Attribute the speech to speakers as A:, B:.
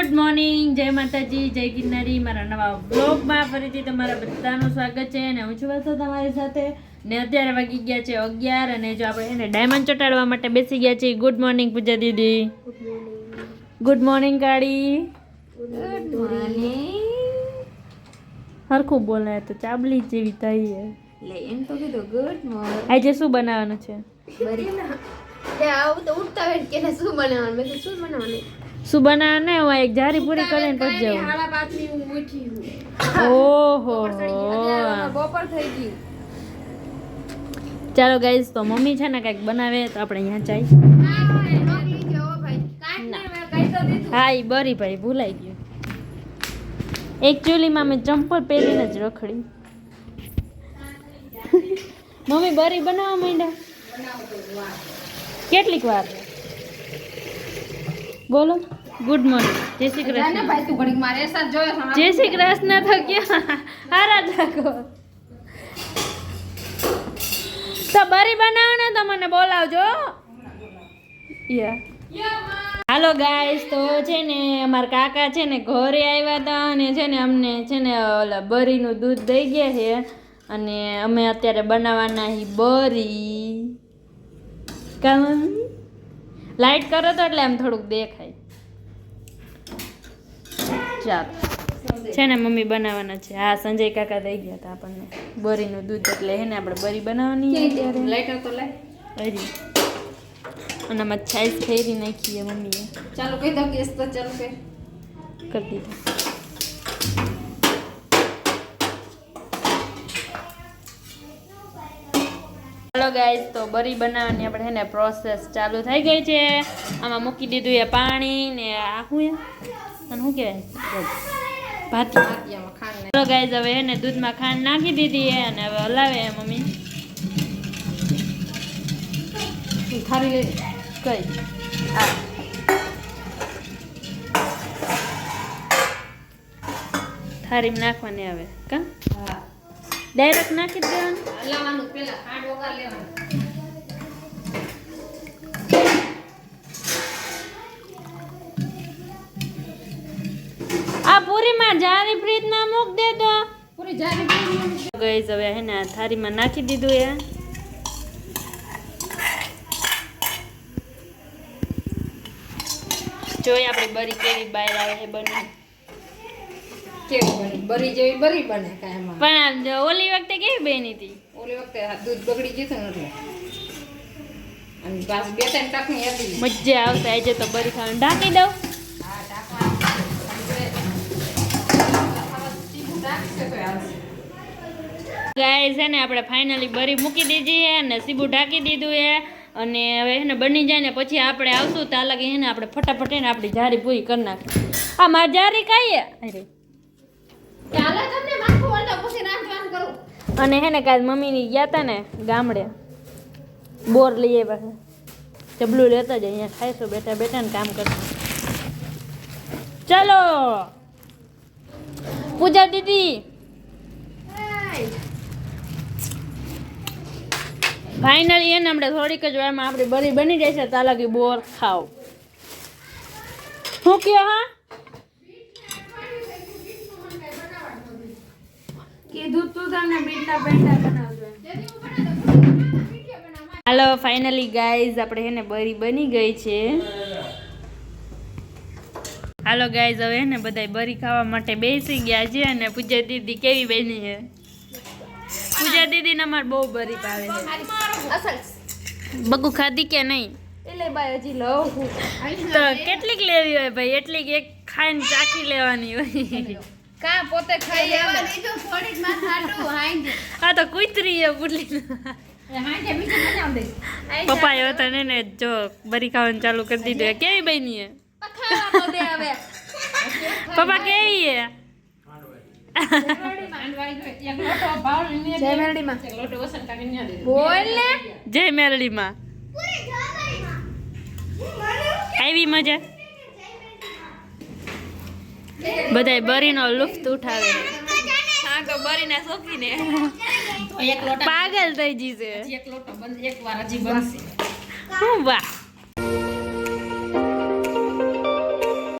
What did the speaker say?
A: Good morning, જય માતાજી, જય ગિરનારી. મારા નવા બ્લોગમાં ફરીથી તમારા બધાનું સ્વાગત છે અને હું છું વસો તમારી સાથે. ને અત્યારે વાગી ગયા છે 11 અને જો આપણે એને ડાયમંડ ચોટાડવા માટે બેસી ગયા છીએ. ગુડ મોર્નિંગ પૂજા દીદી. ગુડ મોર્નિંગ કાળી. Good morning. હરખું બોલે તો ચાબલી જેવી થઈ છે.
B: લે એમ તો કીધું ગુડ મોર્નિંગ.
A: આજે શું બનાવવાનું છે?
B: આવું તો ઉઠતા હોય કે શું બનાવવાનું? મેં તો શું બનાવવાનું?
A: શું બનાવવાનું? હું એક જારી પૂરી કરીને પછી જાઉં.
B: 5:30 ની હું ઉઠી હું.
A: ઓહો
B: બપોર થઈ ગઈ.
A: ચાલો ગાઈસ, તો મમ્મી છે ને કંઈક બનાવે તો આપણે અહીંયા જાય. હા ઈ બરી ભાઈ ભૂલાઈ ગયું. એકચ્યુઅલીમાં મેં ચંપલ પહેરીને જ રખડી. મમ્મી બરી બનાવવા માંડ્યા? કેટલીક વાર? બોલો. Good morning. જય શ્રી કૃષ્ણ.
B: ભાઈ તું ઘડીક મારે સાથ જોયો છે.
A: જય શ્રી કૃષ્ણ તો ક્યાં હારા લાગો. તો બરી બનાવો ને તો મને બોલાવજો. હાલો ગાઈસ, તો છે ને અમારા કાકા છે ને ઘરે આવ્યા હતા અને છે ને અમને છે ને ઓલા બરીનું દૂધ દઈ ગયા છે અને અમે અત્યારે બનાવવાના હી બરી. કામ લાઈટ કરો તો એટલે આમ થોડુંક દેખાય. ચાલો છે ને મમ્મી બનાવવાના છે. હા, સંજય કાકા દઈ ગયા હતા આપણને બરીનું દૂધ એટલે હે ને આપણે બરી બનાવવાની અત્યારે.
B: લાઈટર તો લાઈ.
A: હરી અને આમાં છાશ ફેરી નાખીએ મમ્મીએ.
B: ચાલો કહી દો કેસ તો ચાલો કે
A: કરી દીધું. ચાલો ગાઈસ, તો બરી બનાવવાની આપણે હે ને પ્રોસેસ ચાલુ થઈ ગઈ છે. આમાં મૂકી દીધું એ પાણી ને આ શું અને શું કહેવાય ભાતી. ચાલો ગાઈસ, હવે હે ને દૂધમાં ખાંડ નાખી દીધી છે અને હવે હલાવે મમ્મી.
B: ખારી લે
A: કઈ આ થારીમાં નાખવાની આવે કા?
B: હા,
A: ડાયરેક્ટ નાખી દેવાનું.
B: હલાવવાનું પેલા ખાંડ વગર લેવાનું.
A: આ પૂરીમાં જારી ફ્રીજમાં મૂક દે તો.
B: પૂરી જારી પૂરી
A: ગઈસ, હવે હે ને આ થારીમાં નાખી દીધું એ. જોઈ આપણી બરી કેવી બહાર આવે છે બની.
B: કેવી બની? બરી જેવી બરી બને કાયમાં.
A: પણ ઓલી વખતે કેવી બની હતી?
B: ઓલી વખતે આ દૂધ બગડી ગયું હતું ને એટલે અને પાછું 2-3 ટકની હતી.
A: મજા આવશે. આજે તો બરી ખાવાનું ઢાંકી દઉં.
B: હા, ટાકવાનું. સીધું ટાકશે તો આવશે.
A: ગાઈસ છે ને આપણે ફાઇનલી બરી મૂકી દીધી છે અને સીબુ ઢાંકી દીધું છે અને હવે એને બની જાય ને પછી આપણે આવશું ત્યાં લગી એને આપણે ફટાફટ એને આપણી જારી પૂરી કરી નાખી. આ મારી જારી કાંઈ અરે
B: ચાલો તમને માથું વળતો પછી નાખવાનું કરું.
A: અને હે ને કાલ મમ્મીની ગયા હતા ને ગામડે બોર લઈ આવ્યા છે. ચબલું લેતા જ અહીંયા ખાઈશું બેઠા બેઠા ને કામ કરશું. ચલો પૂજા દીદી. ફાઇનલી એને આપણે થોડીક જ વારમાં આપણી બરી બની જાય છે. ત્યાં લગી બોર ખાવ. શું કયો? હા,
B: કીધું તું તમને બીટના પેંડા બનાવજો.
A: હાલો ફાઇનલી ગાઈઝ, આપણે હે ને બરી બની ગઈ છે. હાલો ગાઈઝ, હવે હે ને બધાય બરી ખાવા માટે બેસી ગયા છે અને પૂજા દીદી કેવી બની છે? પૂજા દીદીને અમારે બહુ બરી ભાવે છે. બગુ ખાધી કે નહીં?
B: એટલે બાય હજી લઉં
A: તો કેટલીક લેવી હોય ભાઈ? એટલીક એક ખાઈને ચાખી લેવાની હોય.
B: કા પોતે ખાઈ આવે દીધું થોડીક માં ખાટું હાંજે.
A: આ તો કુતરી છે પુટલી.
B: હાંજે બીજું બનાવ દે.
A: પપ્પા એ હતા ને જો બરી ખાવાનું ચાલુ કરી દીધું. કેવી બની છે?
B: ખાવા તો દે હવે.
A: પપ્પા કેવી છે?
B: જય મેરડીમાં. બોલ ને.
A: જય મેરડીમાં. આવી મજા? બધાય બરીનો લુફ્ત ઉઠાવે.
B: હા તો બરીના શોખીને. એક લોટા
A: પાગલ થઈ જશે.
B: એક લોટો બંધ એક વાર હજી બનશે.
A: હું વાહ.